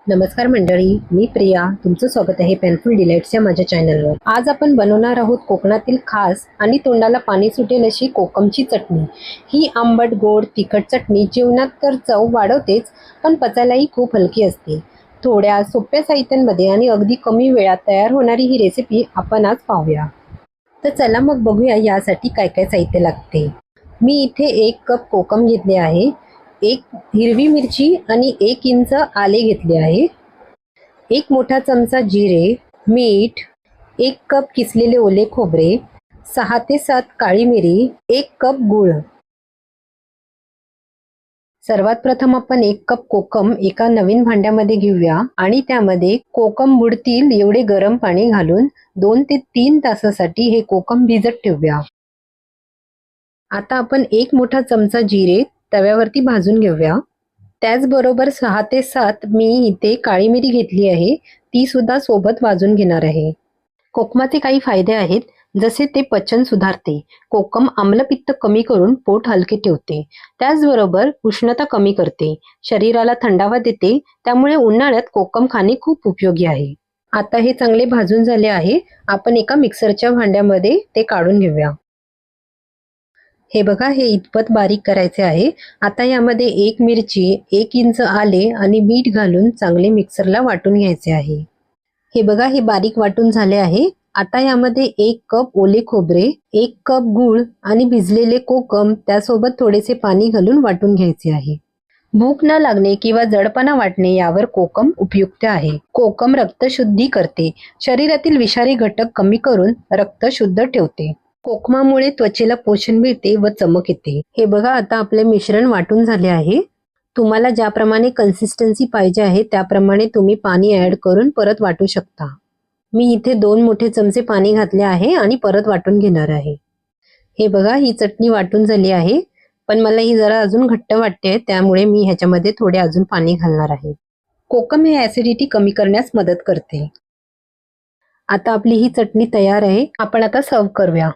नमस्कार मंडळी, मी प्रिया. तुमचं स्वागत आहे पेनफुल डिलाइट्स या माझ्या चॅनलवर. आज आपण बनवणार आहोत कोकणातील खास आणि तोंडाला पाणी सुटेल अशी कोकमची चटणी. ही आंबट गोड तिखट चटणी जेवणात तर चव वाढवतेच, पण पचायलाही खूप हलकी असते. थोड्या सोप्या साहित्यांमध्ये आणि अगदी कमी वेळात तयार होणारी ही रेसिपी आपण आज पाहूया. तर चला मग बघूया यासाठी काय काय साहित्य लागते. मी इथे 1 कप कोकम घेतले आहे, 1 हिरवी मिरची आणि 1 इंच आले घेतले आहे, 1 मोठा चमचा जिरे, मीठ, 1 कप किसलेले ओले खोबरे, 6 ते 7 काळी मिरी, 1 कप गूळ. सर्वात प्रथम आपण 1 कप कोकम एका नवीन भांड्यामध्ये घेऊया आणि त्यामध्ये कोकम बुडतील एवढे गरम पाणी घालून 2 ते 3 तासासाठी हे कोकम भिजत ठेवूया. आता आपण 1 मोठा चमचा जिरे तव्यावरती भाजून घेऊया. त्याचबरोबर 6 ते 7 मी इथे काळी मिरी घेतली आहे, ती सुद्धा सोबत भाजून घेणार आहे. कोकमाचे काही फायदे आहेत, जसे ते पचन सुधारते. कोकम आम्लपित्त कमी करून पोट हलके ठेवते. त्याचबरोबर उष्णता कमी करते, शरीराला थंडावा देते. त्यामुळे उन्हाळ्यात कोकम खाणे खूप उपयोगी आहे. आता हे चांगले भाजून झाले आहे. आपण एका मिक्सरच्या भांड्यामध्ये ते काढून घेऊया. हे बघा, हे इतपत बारीक करायचे आहे. आता यामध्ये 1 मिरची, 1 इंच आले आणि मीठ घालून चांगले मिक्सरला वाटून घ्यायचे आहे. हे बघा, हे बारीक वाटून झाले आहे. आता यामध्ये 1 कप ओले खोबरे, 1 कप गूळ आणि भिजलेले कोकम त्यासोबत थोडेसे पाणी घालून वाटून घ्यायचे आहे. भूक न लागणे किंवा जडपणा वाटणे यावर कोकम उपयुक्त आहे. कोकम रक्तशुद्धी करते, शरीरातील विषारी घटक कमी करून रक्त शुद्ध ठेवते. कोकमामुळे त्वचेला पोषण मिळते व चमक येते. हे बघा, आता आपले मिश्रण वाटून झाले आहे. तुम्हाला ज्याप्रमाणे कन्सिस्टन्सी पाहिजे आहे त्याप्रमाणे तुम्ही पाणी ऍड करून परत वाटू शकता. मी इथे 2 मोठे चमचे पाणी घातले आहे आणि परत वाटून घेणार आहे. हे बघा, ही चटणी वाटून झाली आहे, पण मला ही जरा अजून घट्ट वाटते, त्यामुळे मी ह्याच्यामध्ये थोडे अजून पाणी घालणार आहे. कोकम हे ऍसिडिटी कमी करण्यास मदत करते. आता आपली ही चटणी तयार आहे. आपण आता सर्व करूया.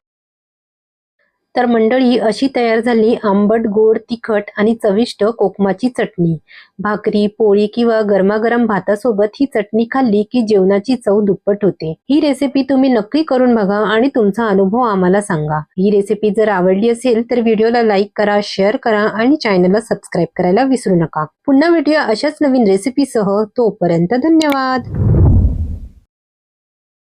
तर मंडळी, अशी तयार झाली आंबट गोड तिखट आणि चविष्ट कोकमाची चटणी. भाकरी, पोळी किंवा गरमागरम भातासोबत ही चटणी खाल्ली की जेवणाची चव दुप्पट होते. ही रेसिपी तुम्ही नक्की करून बघा आणि तुमचा अनुभव आम्हाला सांगा. ही रेसिपी जर आवडली असेल तर व्हिडिओला लाईक करा, शेअर करा आणि चॅनलला सबस्क्राईब करायला विसरू नका. पुन्हा भेटूया अशाच नवीन रेसिपीसह. तोपर्यंत धन्यवाद.